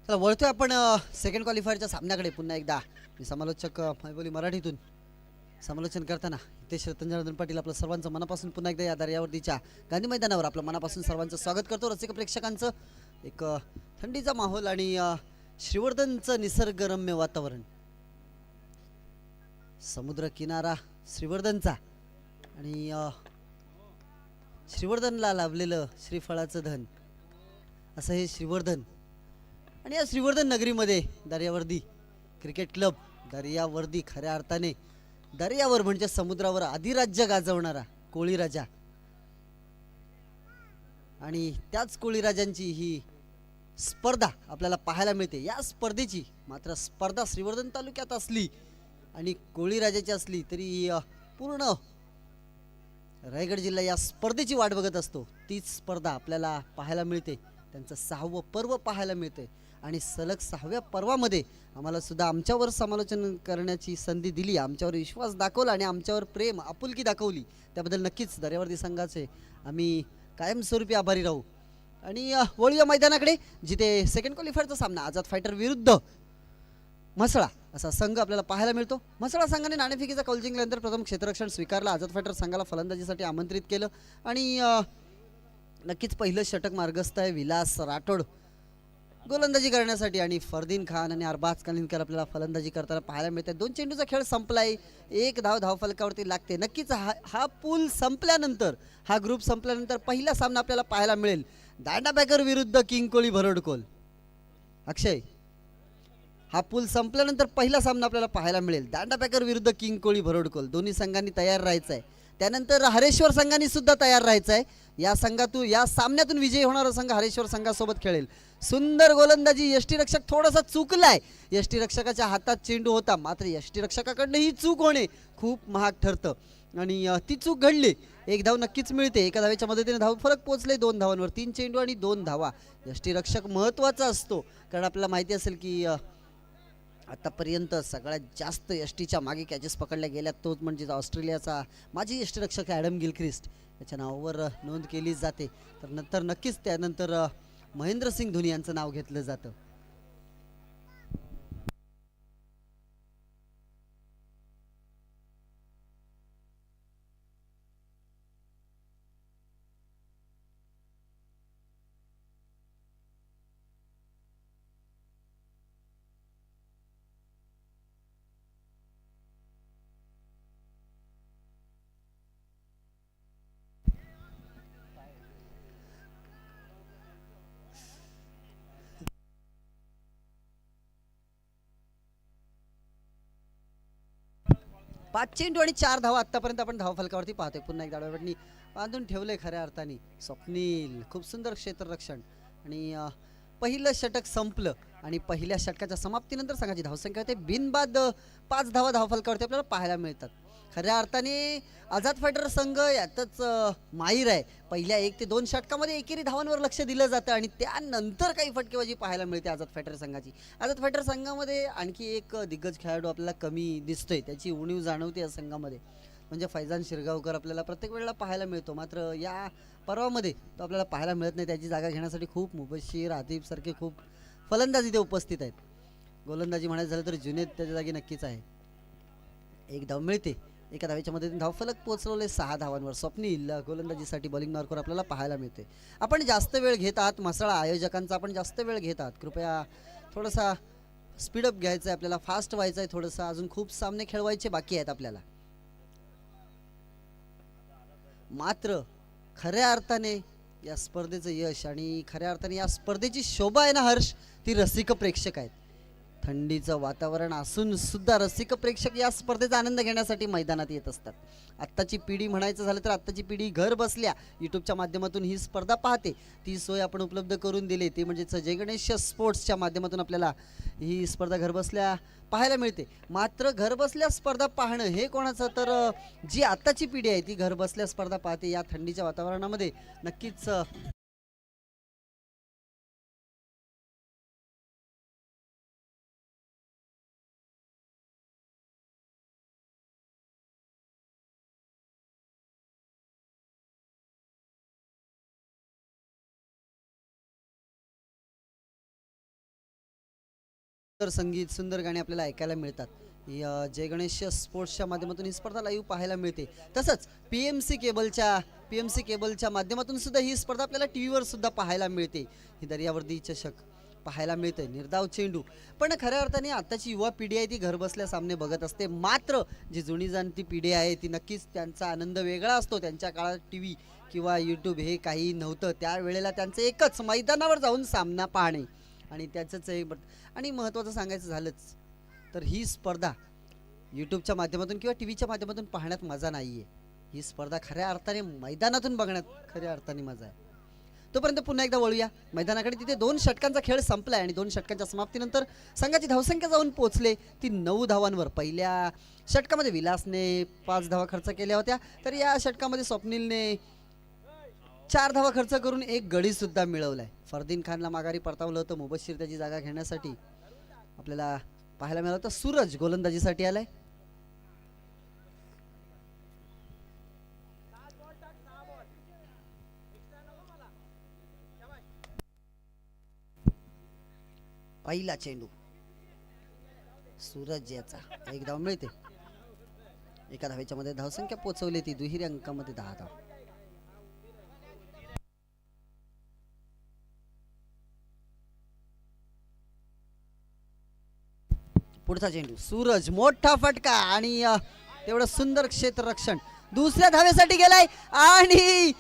चला वळतोय आपण सेकंड क्वालिफायरच्या सामन्याकडे पुन्हा एकदा. मी समालोचक मैबोली मराठीतून समालोचन करताना हितेश रतनजनार्दन पाटील आपलं सर्वांचं मनापासून पुन्हा एकदा या दर्यावर्दीच्या गांधी मैदानावर आपलं मनापासून सर्वांचं स्वागत करतो. रसिक प्रेक्षकांचं एक थंडीचा माहोल आणि श्रीवर्धनचं निसर्गरम्य वातावरण, समुद्र किनारा श्रीवर्धनचा आणि श्रीवर्धनला लाभलेलं श्रीफळाचं धन असं हे श्रीवर्धन. आणि या श्रीवर्धन नगरीमध्ये दर्यावर्दी क्रिकेट क्लब, दर्यावर्दी खऱ्या अर्थाने दर्यावर म्हणजे समुद्रावर अधिराज्य गाजवणारा कोळी राजा आणि त्याच कोळी राजांची ही स्पर्धा आपल्याला पाहायला मिळते. या स्पर्धेची मात्र स्पर्धा श्रीवर्धन तालुक्यात असली आणि कोळी राजाची असली तरी पूर्ण रायगड जिल्हा या स्पर्धेची वाट बघत असतो. तीच स्पर्धा आपल्याला पाहायला मिळते. त्यांचं 6वं पर्व पाहायला मिळते आणि सलग 6व्या पर्वामध्ये आम्हाला सुद्धा आमच्यावर समालोचन करण्याची संधी दिली, आमच्यावर विश्वास दाखवला आणि आमच्यावर प्रेम आपुलकी दाखवली. त्याबद्दल नक्कीच दर्यावर्दी संघाचे आम्ही कायमस्वरूपी आभारी राहू. आणि वळूया मैदानाकडे, जिथे सेकंड क्वालिफायरचा सामना आझाद फायटर विरुद्ध म्हसळा असा संघ आपल्याला पाहायला मिळतो. म्हसळा संघाने नाणेफेकीचा कौल जिंकल्यानंतर प्रथम क्षेत्ररक्षण स्वीकारला. आझाद फायटर संघाला फलंदाजीसाठी आमंत्रित केलं आणि नक्कीच पहिलं षटक मार्गस्थ आहे विलास राठोड गोलंदाजी करण्यासाठी आणि फरदीन खान आणि अरबाज कालिनकर आपल्याला फलंदाजी करताना पाहायला मिळते. 2 चेंडूचा खेळ संपलाय, 1 धाव धावफलकावरती लागते. नक्कीच हा पूल संपल्यानंतर, हा ग्रुप संपल्यानंतर पहिला सामना आपल्याला पाहायला मिळेल दांडा बॅकर विरुद्ध किंग कोळी भरडकोल. अक्षय, हा पूल संपल्यानंतर पहिला सामना आपल्याला पाहायला मिळेल दांडा बॅकर विरुद्ध किंग कोळी भरडकोल. दोन्ही संघांनी तयार राहायचं आहे. त्यानंतर हरेश्वर संघांनी सुद्धा तयार राहायचं आहे. या संघातून, या सामन्यातून विजयी होणारा संघ हरेश्वर संघासोबत खेळेल. सुंदर गोलंदाजी, यष्टीरक्षक थोडासा चुकलाय. यष्टीरक्षकाच्या हातात चेंडू होता, मात्र यष्टीरक्षकाकडनं ही चूक होणे खूप महाग ठरतं आणि ती चूक घडली. 1 धाव नक्कीच मिळते. एका धावेच्या मदतीने धाव फरक पोहोचले 2 धावांवर. 3 चेंडू आणि 2 धावा. यष्टीरक्षक महत्त्वाचा असतो, कारण आपल्याला माहिती असेल की आतापर्यंत सगळ्यात जास्त यष्टीच्या मागे कॅचेस पकडल्या गेल्या तोच म्हणजे ऑस्ट्रेलियाचा माजी यष्टीरक्षक ॲडम गिलख्रिस्ट याच्या नावावर नोंद केली जाते. तर नंतर नक्कीच त्यानंतर महेंद्रसिंग धोनी यांचं नाव घेतलं जातं. पाच चेंडू आणि 4 धावा आतापर्यंत आपण धावफलकावरती पाहतोय. पुन्हा एकदा डाव्याकडनी बांधून ठेवलंय खऱ्या अर्थाने स्वप्नील. खूप सुंदर क्षेत्ररक्षण आणि पहिलं षटक संपलं आणि पहिल्या षटकाच्या समाप्तीनंतर संघाची धावसंख्या होते बिनबाद 5 धावा धावफलकावरती आपल्याला पाहायला मिळतात. खऱ्या अर्थाने आझाद फायटर संघ यातच माहीर आहे. पहिल्या 1 ते 2 षटकामध्ये एकेरी धावांवर लक्ष दिलं जातं आणि त्यानंतर काही फटकेबाजी पाहायला मिळते आझाद फायटर संघाची. आझाद फायटर संघामध्ये आणखी एक दिग्गज खेळाडू आपल्याला कमी दिसतोय, त्याची उणीव जाणवते या संघामध्ये, म्हणजे फैजान शिरगावकर आपल्याला प्रत्येक वेळेला पाहायला मिळतो, मात्र या पर्वामध्ये तो आपल्याला पाहायला मिळत नाही. त्याची जागा घेण्यासाठी खूप मुबशीर आतिफ सारखे खूप फलंदाजी ते उपस्थित आहेत. गोलंदाजी म्हणायचं झालं तर जुनेद त्याच्या जागी नक्कीच आहे. 1 धाव मिळते. एका धावेच्या मदतीने धावफलक पोहोचवले 6 धावांवर. स्वप्नील गोलंदाजीसाठी बॉलिंग मार्कवर आपल्याला पाहायला मिळते. आपण जास्त वेळ घेत आहात, म्हसळा आयोजकांचा आपण जास्त वेळ घेत आहात. कृपया थोडासा स्पीडअप घ्यायचं आहे आपल्याला, फास्ट व्हायचं आहे थोडंसं. अजून खूप सामने खेळवायचे बाकी आहेत आपल्याला. मात्र खऱ्या अर्थाने या स्पर्धेचं यश आणि खऱ्या अर्थाने या स्पर्धेची शोभा आहे ना हर्ष, ती रसिक प्रेक्षक आहेत. थंडीचं वातावरण असून सुद्धा रसिक प्रेक्षक या स्पर्धेचा आनंद घेण्यासाठी मैदानात येत असतात. आत्ताची पिढी म्हणायचं झालं तर आत्ताची पिढी घर बसल्या यूट्यूबच्या माध्यमातून ही स्पर्धा पाहते. ती सोय आपण उपलब्ध करून दिली, ती म्हणजेच जय गणेश स्पोर्ट्सच्या माध्यमातून आपल्याला ही स्पर्धा घर बसल्या पाहायला मिळते. मात्र घर बसल्या स्पर्धा पाहणं हे कोणाचं, तर जी आत्ताची पिढी आहे ती घर बसल्या स्पर्धा पाहते या थंडीच्या वातावरणामध्ये. नक्कीच सुंदर संगीत, सुंदर गाणी आपल्याला ऐकायला मिळतात. जय गणेश स्पोर्ट्सच्या माध्यमातून ही स्पर्धा लाईव्ह पाहायला मिळते. तसंच पी एम सी केबलच्या माध्यमातून सुद्धा ही स्पर्धा आपल्याला टी व्हीवर सुद्धा पाहायला मिळते. ही दर्यावर्दी चषक पाहायला मिळते. निर्धाव चेंडू. पण खऱ्या अर्थाने आताची युवा पिढी आहे ती घर बसल्या सामने बघत असते. मात्र जी जुनी जाणती पिढी आहे ती नक्कीच त्यांचा आनंद वेगळा असतो. त्यांच्या काळात टी व्ही किंवा यूट्यूब हे काही नव्हतं. त्यावेळेला त्यांचं एकच मैदानावर जाऊन सामना पाहणे आणि त्याचंच एक आणि महत्त्वाचं सांगायचं झालंच तर ही स्पर्धा यूट्यूबच्या माध्यमातून किंवा टी व्हीच्या माध्यमातून पाहण्यात मजा नाही आहे. ही स्पर्धा खऱ्या अर्थाने मैदानातून बघण्यात खऱ्या अर्थाने मजा आहे. तोपर्यंत पुन्हा एकदा वळूया मैदानाकडे. तिथे 2 षटकांचा खेळ संपलाय आणि 2 षटकांच्या समाप्तीनंतर संघाची धावसंख्या जाऊन पोहोचले ती 9 धावांवर. पहिल्या षटकामध्ये विलासने 5 धावा खर्च केल्या होत्या तर या षटकामध्ये स्वप्नीलने 4 धावा खर्च करून एक गडी सुद्धा मिळवलाय. फरदीन खानला माघारी परतावलं होतं. मुबशीर त्याची जागा घेण्यासाठी आपल्याला पाहायला मिळालं होतं. सूरज गोलंदाजीसाठी आलाय. पहिला चेंडू सूरज याचा एक धाव मिळते. एका धावेच्या मध्ये धावसंख्या पोहोचवली ती दुहेरी अंकामध्ये 10 धाव. पुढचा चेंडू सूरज मोठा फटका आणि तेवढं सुंदर क्षेत्ररक्षण. दुसऱ्या धावेसाठी गेलाय आणि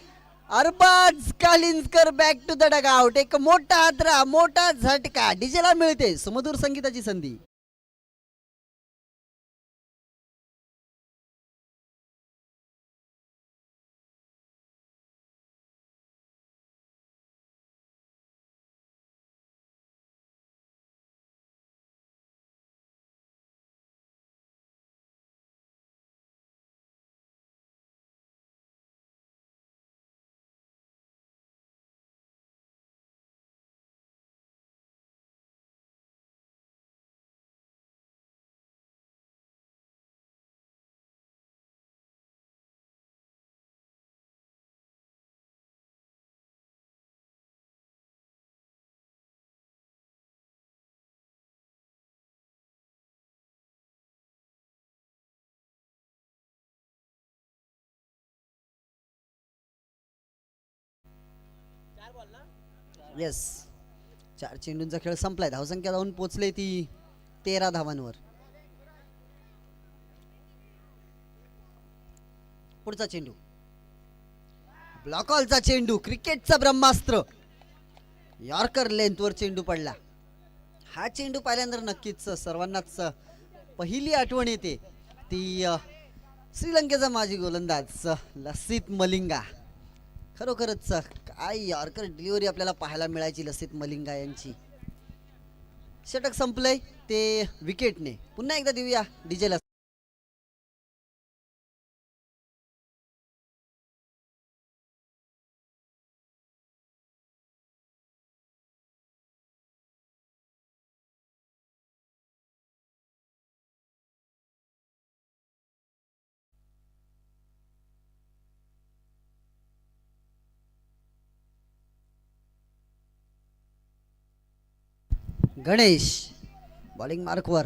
Arbaz Kalinjkar back to the dugout. एक मोठा हादरा, मोठा झटका डीजेला मिळते. सुमधुर संगीताची संधी. येस 4 चेंडूंचा खेळ संपलाय. धावसंख्या जाऊन पोहोचले ती 13 धावांवर. पुढचा चेंडू ब्लॉकॉलचा चेंडू. क्रिकेटचा ब्रह्मास्त्र. यॉर्कर लेंथवर चेंडू पडला. हा चेंडू पाहिल्यानंतर नक्कीच सर्वांनाच पहिली आठवण येते ती श्रीलंकेचा माजी गोलंदाज लसित मलिंगा. खरोखरच काय यॉर्कर डिलिव्हरी आपल्याला पाहायला मिळायची लसित मलिंगा यांची. षटक संपलंय ते विकेटने. पुन्हा एकदा देऊया डीजेला. गणेश बॉलिंग मार्कवर.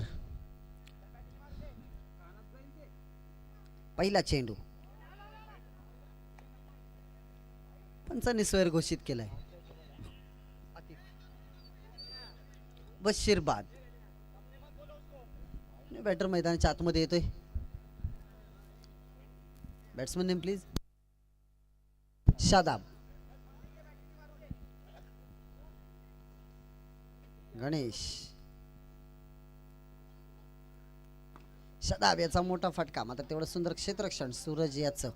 पहिला चेंडू पंचांनी स्वैर घोषित केलाय. बशीर बाद. बॅटर मैदानाच्या आतमध्ये येतोय. Batsman name please. Shadab. Ganesh Shadab याचा मोठा फटका. मात्र तेवढं सुंदर क्षेत्ररक्षण सूरज याचं.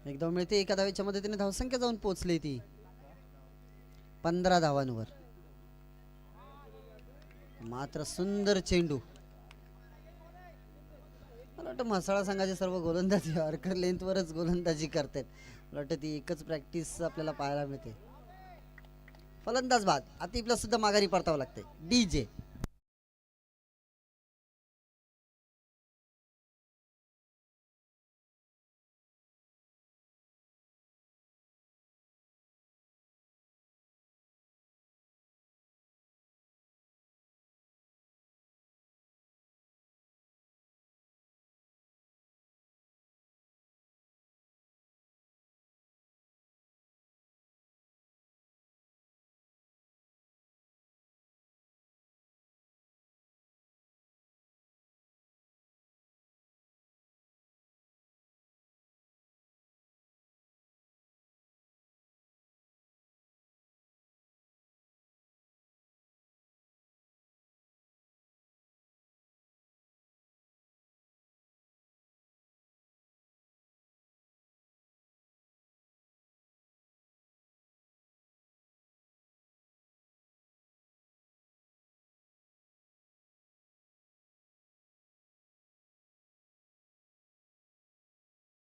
एकदम मिळते. एका धावेच्या मदतीने धावसंख्या जाऊन पोहोचली ती 15 धावांवर. मात्र सुंदर चेंडू. मला वाटतं म्हसाळा संघाचे सर्व गोलंदाजी यॉर्कर लेंथवरच गोलंदाजी करतात. मला वाटतं ती एकच प्रॅक्टिस आपल्याला पाहायला मिळते. फलंदाज बाद. आतिफला सुद्धा माघारी परतावं लागते. डीजे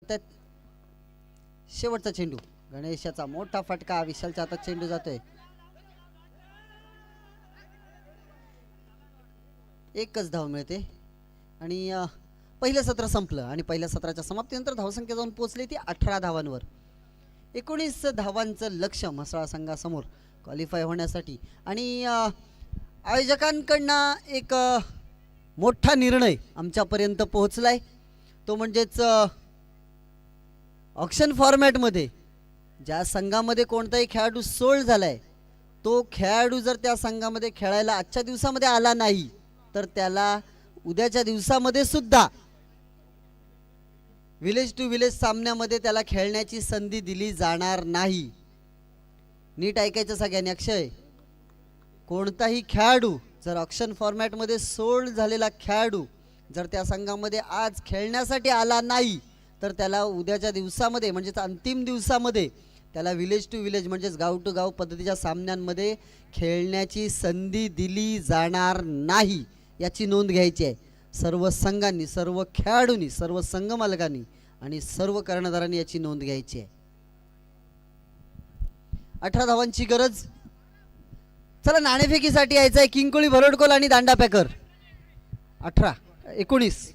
त्यात शेवटचा चेंडू, गणेशाचा मोठा फटका, विशालच्या हातात चेंडू जातोय. एकच धाव मिळते आणि पहिलं सत्र संपलं आणि पहिल्या सत्राच्या समाप्तीनंतर धावसंख्या जाऊन पोहोचली ती 18 धावांवर. 19 धावांचं लक्ष्य म्हसळा संघासमोर क्वालिफाय होण्यासाठी. आणि आयोजकांकडनं एक मोठा निर्णय आमच्यापर्यंत पोहोचलाय, तो म्हणजेच ऑक्शन फॉर्मॅटमध्ये ज्या संघामध्ये कोणताही खेळाडू सोल्ड झालाय, तो खेळाडू जर त्या संघामध्ये खेळायला आजच्या दिवसामध्ये आला नाही तर त्याला उद्याच्या दिवसामध्ये सुद्धा विलेज टू विलेज सामन्यामध्ये त्याला खेळण्याची संधी दिली जाणार नाही. नीट ऐकायचं सगळ्यांनी. अक्षय, कोणताही खेळाडू जर ऑक्शन फॉर्मॅटमध्ये सोल्ड झालेला खेळाडू जर त्या संघामध्ये आज खेळण्यासाठी आला नाही तर त्याला उद्याच्या दिवसामध्ये म्हणजेच अंतिम दिवसामध्ये त्याला विलेज टू विलेज म्हणजेच गाव टू गाव पद्धतीच्या सामन्यांमध्ये खेळण्याची संधी दिली जाणार नाही, याची नोंद घ्यायची आहे. सर्व संघांनी, सर्व खेळाडूंनी, सर्व संघ मालकांनी आणि सर्व कर्णधारांनी याची नोंद घ्यायची आहे. 18 धावांची गरज. चला नाणेफेकीसाठी यायचं आहे. किंगकोळी भरडकोल आणि दांडा पॅकर. 19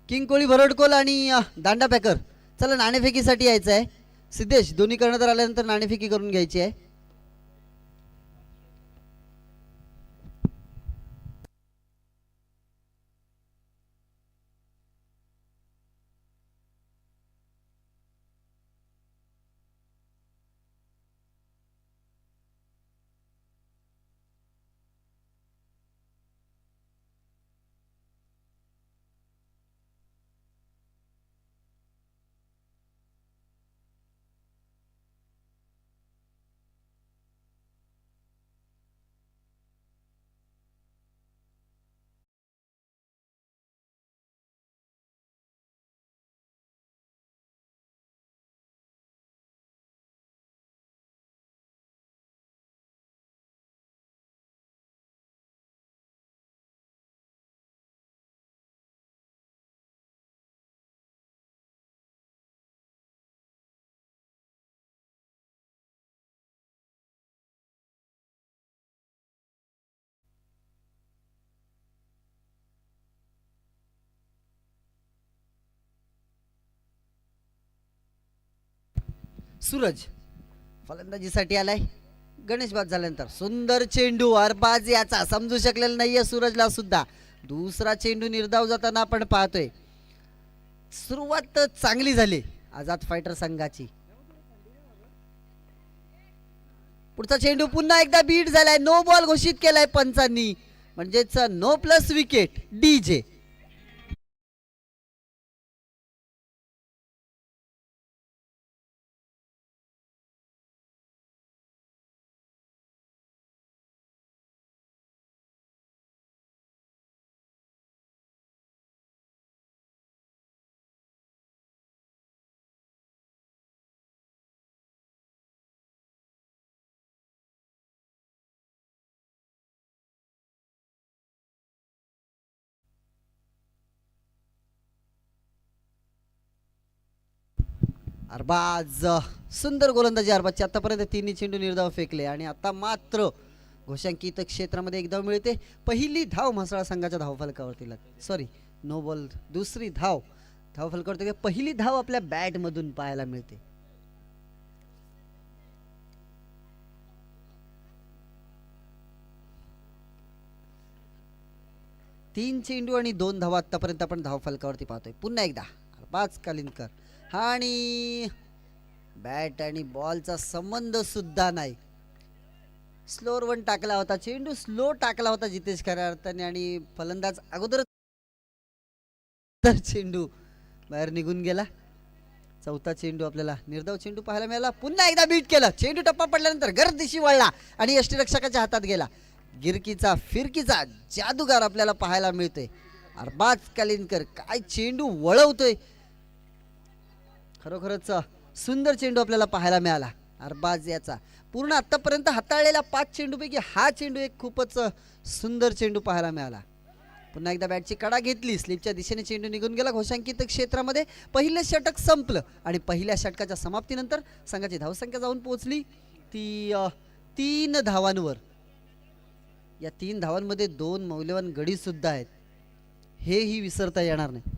किंगकोळी भरडकोल आणि दांडा पॅकर. चला नाणेफेकीसाठी यायचं आहे. सिद्धेश, दोन्ही कर्णधार आल्यानंतर नाणेफेकी करून घ्यायची आहे. सूरज फलंदाजीसाठी आलाय. गणेश बाद झाल्यानंतर सुंदर चेंडू, अरबाज याचा समजू शकलेला नाहीये सूरजला सुद्धा. दुसरा चेंडू निर्धाव जाताना आपण पाहतोय. सुरुवात चांगली झाली आझाद फायटर संघाची. पुढचा चेंडू पुन्हा एकदा बीट झालाय. नो बॉल घोषित केलाय पंचांनी, म्हणजेच no plus wicket. DJ Arbaz. सुंदर गोलंदाजी अरबाजची. आतापर्यंत 3 चेंडू निर्धाव फेकले आणि आता मात्र घोषांकित क्षेत्रामध्ये एक धाव मिळते. पहिली धाव म्हसळा संघाच्या धावफलकावरती सॉरी नो बॉल. दुसरी धाव धावफलकावरती. पहिली धाव आपल्या बॅट मधून पाहायला मिळते. तीन चेंडू आणि 2 धावा आतापर्यंत आपण धावफलकावरती पाहतोय. पुन्हा एकदा अरबाज कालिनकर आणि बॅट आणि बॉलचा संबंध सुद्धा नाही. स्लोअर वन टाकला होता, चेंडू स्लो टाकला होता जितेश खऱ्या अर्थाने आणि फलंदाज अगोदर चेंडू बाहेर निघून गेला. चौथा चेंडू आपल्याला निर्धाव चेंडू पाहायला मिळाला. पुन्हा एकदा बीट केला. चेंडू टप्पा पडल्यानंतर गर्दिशी वळला आणि यष्टीरक्षकाच्या हातात गेला. गिरकीचा फिरकीचा जादूगार आपल्याला पाहायला मिळतोय. अरबाज कालिनकर काय चेंडू वळवतोय. खरोखरच सुंदर चेंडू आपल्याला पाहायला मिळाला अरबाज याचा. पूर्ण आतापर्यंत हाताळलेल्या 5 चेंडूपैकी हा चेंडू एक खूपच सुंदर चेंडू पाहायला मिळाला. पुन्हा एकदा बॅटची कडा घेतली, स्लिपच्या दिशेने चेंडू निघून गेला घोषांकित क्षेत्रामध्ये. पहिलं षटक संपलं आणि पहिल्या षटकाच्या समाप्तीनंतर संघाची धावसंख्या जाऊन पोहोचली ती 3 धावांवर. या 3 धावांमध्ये 2 मौल्यवान गडी सुद्धा आहेत, हेही विसरता येणार नाही.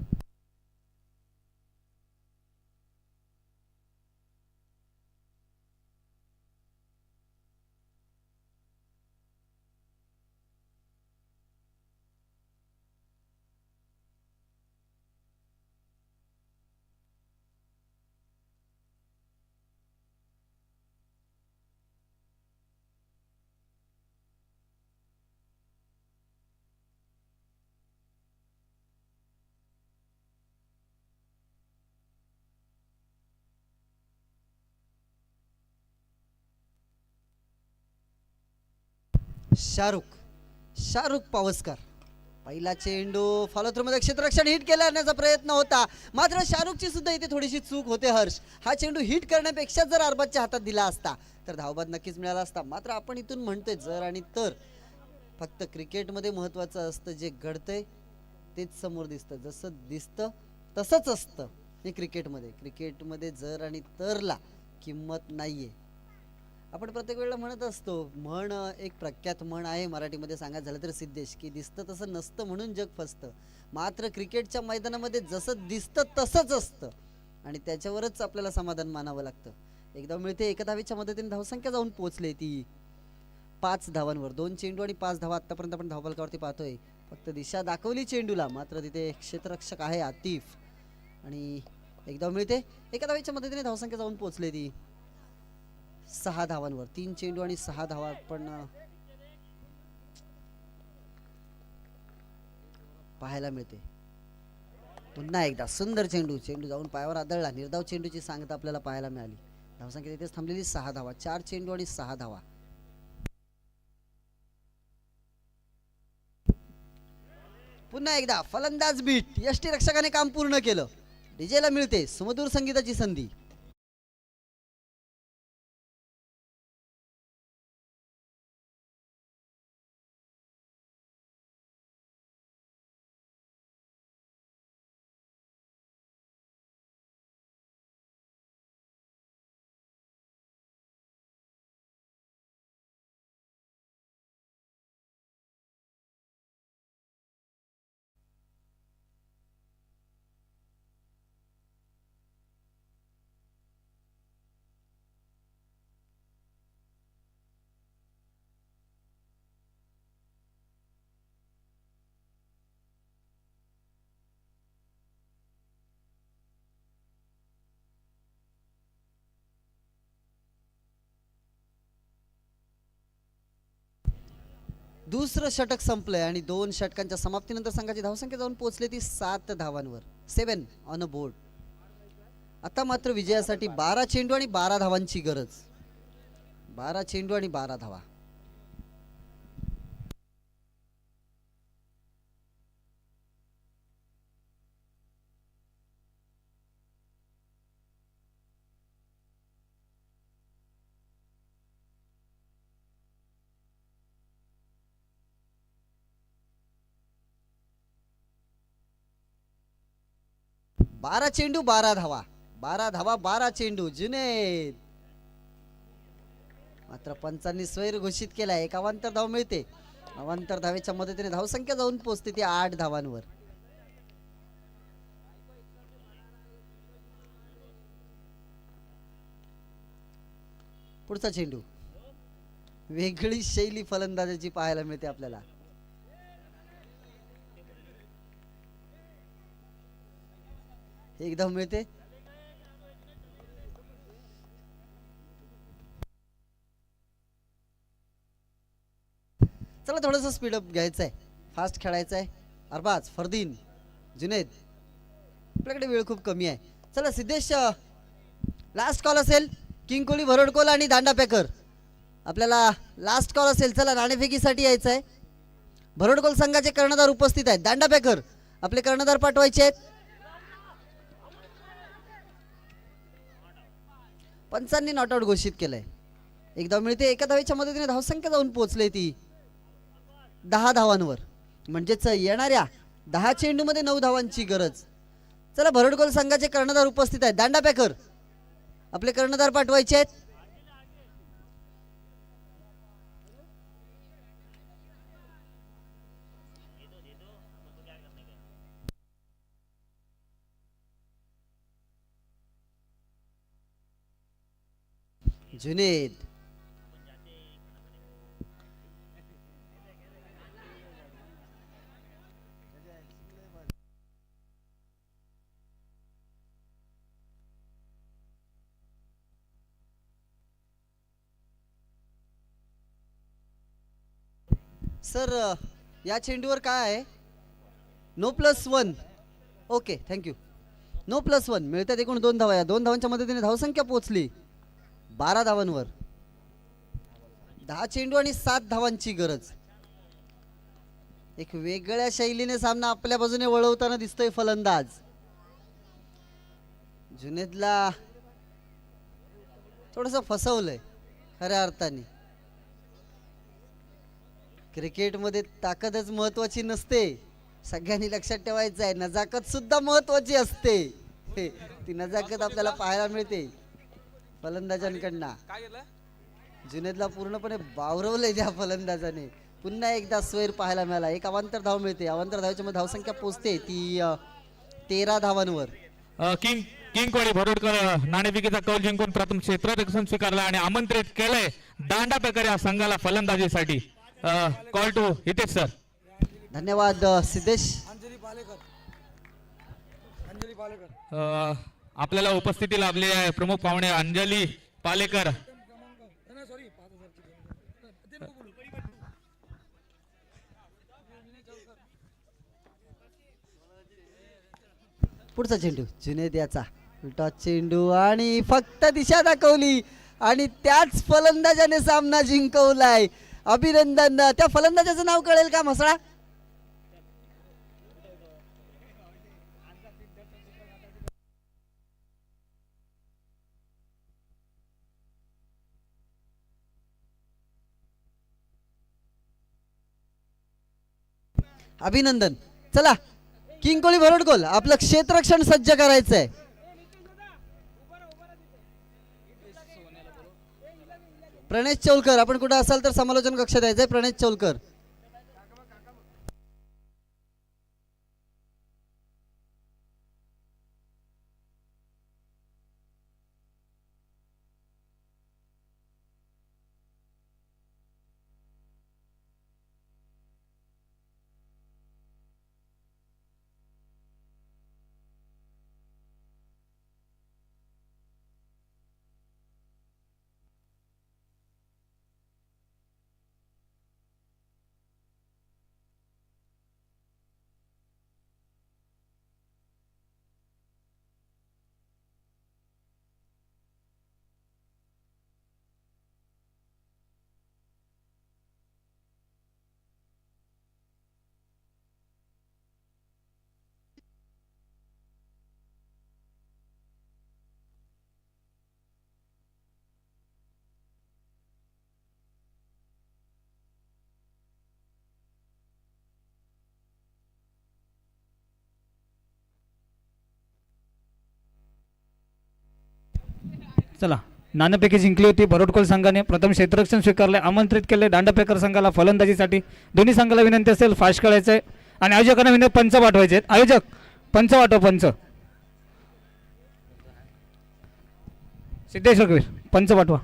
शाहरुख पावसकर पहिला चेंडू फॉलो थ्रू मध्ये क्षेत्ररक्षण हिट केल्याचा प्रयत्न होता, मात्र शाहरुखची सुद्धा इथे थोडीशी चूक होते. हर्ष, हा चेंडू हिट करण्यापेक्षा जर अरबाजच्या हातात दिला असता तर धावबाद नक्कीच मिळाला असता. मात्र आपण इथून म्हणतोय जर आणि तर, फक्त क्रिकेटमध्ये महत्वाचं असतं जे घडतंय तेच समोर दिसतं, जसं दिसतं तसंच असतं हे क्रिकेटमध्ये जर आणि तरला किंमत नाहीये. आपण प्रत्येक वेळेला म्हणत असतो, म्हण एक प्रख्यात म्हण आहे मराठीमध्ये सांगायचं झालं तर सिद्धेश, की दिसतं तसं नसतं म्हणून जग फसतं. मात्र क्रिकेटच्या मैदानामध्ये जसं दिसतं तसंच असतं आणि त्याच्यावरच आपल्याला समाधान मानावं लागतं. एकदा मिळते, एका धावेच्या मदतीने धावसंख्या जाऊन पोहोचले ती 5 धावांवर. 2 चेंडू आणि 5 धावा आतापर्यंत आपण धावफलकावरती पाहतोय. फक्त दिशा दाखवली चेंडूला, मात्र तिथे क्षेत्ररक्षक आहे आतिफ आणि एकदा मिळते, एका धावेच्या मदतीने धावसंख्या जाऊन पोहोचले ती 6 धावांवर. 3 चेंडू आणि 6 धावा पण पाहायला मिळते. पुन्हा एकदा सुंदर चेंडू जाऊन पायावर आदळला. निर्धाव चेंडूची सांगता आपल्याला पाहायला मिळाली. धावसंख्या तिथेच थांबलेली 6 धावा. 4 चेंडू आणि 6 धावा. पुन्हा एकदा फलंदाज बीट, यष्टी रक्षकाने काम पूर्ण केलं. डीजेला मिळते सुमधुर संगीताची संधी. दुसरं षटक संपलंय आणि 2 षटकांच्या समाप्तीनंतर संघाची धावसंख्या जाऊन पोहोचली ती 7 धावांवर. 7 ऑन अ बोर्ड. आता मात्र विजयासाठी 12 चेंडू आणि 12 धावांची गरज. 12 चेंडू आणि 12 धावा. बारा चेंडू 12 धावा. 12 धावा 12 चेंडू. जुनेद, मात्र पंचांनी स्वैर घोषित केला. एक अवांतर धाव मिळते. अवांतर धावेच्या मदतीने धावसंख्या जाऊन पोहोचते ती 8 धावांवर. पुढचा चेंडू, वेगळी शैली फलंदाजाची पाहायला मिळते आपल्याला. एकदम मिळते. चला थोडंसं स्पीडअप घ्यायचं आहे, फास्ट खेळायचं आहे. अरबाज, फरदीन, जुनेद, आपल्याकडे वेळ खूप कमी आहे. चला सिद्धेश, लास्ट कॉल असेल. किंग कोहली, भरडकोल आणि दांडा पॅकर, आपल्याला लास्ट कॉल असेल. चला नाणेफेकीसाठी यायचं आहे. भरडकोल संघाचे कर्णधार उपस्थित आहेत. दांडा पॅकर, आपले कर्णधार पाठवायचे आहेत. पंचांनी नॉट आउट घोषित केलंय. एकदा मिळते. एका धावेच्या मदतीने धावसंख्या जाऊन पोहोचले ती 10 धावांवर. म्हणजेच येणाऱ्या 10 चेंडूमध्ये 9 धावांची गरज. चला भरडकोल संघाचे कर्णधार उपस्थित आहेत. दांडा पॅकर आपले कर्णधार पाठवायचे आहेत. जुनेद सर या चेंडूवर काय आहे? No plus 1. Okay thank you. No plus 1 मिळतात. एकूण 2 धावा. या 2 धावांच्या मदतीने धावसंख्या पोहोचली 12 धावांवर. 10 चेंडू आणि 7 धावांची गरज. एक वेगळ्या शैलीने सामना आपल्या बाजूने वळवताना दिसतोय फलंदाज. जुनेदला थोडंसं फसवलंय खऱ्या अर्थाने. क्रिकेटमध्ये ताकदच महत्वाची नसते, सगळ्यांनी लक्षात ठेवायचं आहे. नजाकत सुद्धा महत्वाची असते. ती नजाकत आपल्याला पाहायला मिळते फलंदाजांकडनं. जुनेदला पूर्णपणे बावरवलंय त्या फलंदाजाने. पुन्हा एकदा स्वैर पाहायला मिळाला. एक अवांतर धाव मिळते. अवांतर धावेच्या मध्ये धावसंख्या पोहोचते ती 13 धावांवर. किंगवाडी भरोडकर नाणेफेकीचा कौल जिंकून प्रथम क्षेत्ररक्षण स्वीकारला आणि आमंत्रित केलंय दांडा पॅकर या संघाला फलंदाजीसाठी. Call to Hitesh sir. धन्यवाद सिद्धेश. आपल्याला उपस्थिती लाभली आहे प्रमुख पाहुणे अंजली पालेकर. पुढचा चेंडू जुनेद याचा उलटा चेंडू आणि फक्त दिशा दाखवली आणि त्याच फलंदाजाने सामना जिंकवलाय. अभिनंदन. त्या फलंदाजाचं नाव कळेल का म्हसळा? अभिनंदन. चला किंग कोहली भरडकोल आपलं क्षेत्ररक्षण सज्ज करायचंय. प्रणेश चौलकर आपण कुठे असाल तर समालोचन कक्षात यायचंय. प्रणेश चौलकर. चला नाणेफेकी जिंकली होती भरोडकोल संघाने. प्रथम क्षेत्ररक्षण स्वीकारले. आमंत्रित केले दांडापेकर संघाला फलंदाजीसाठी. दोन्ही संघाला विनंती असेल फास्ट खेळायचं आहे आणि आयोजकांना विनंती पंच पाठवायचे आहेत. आयोजक पंच पाठवा. पंच सिद्धेश्वर पंच पाठवा.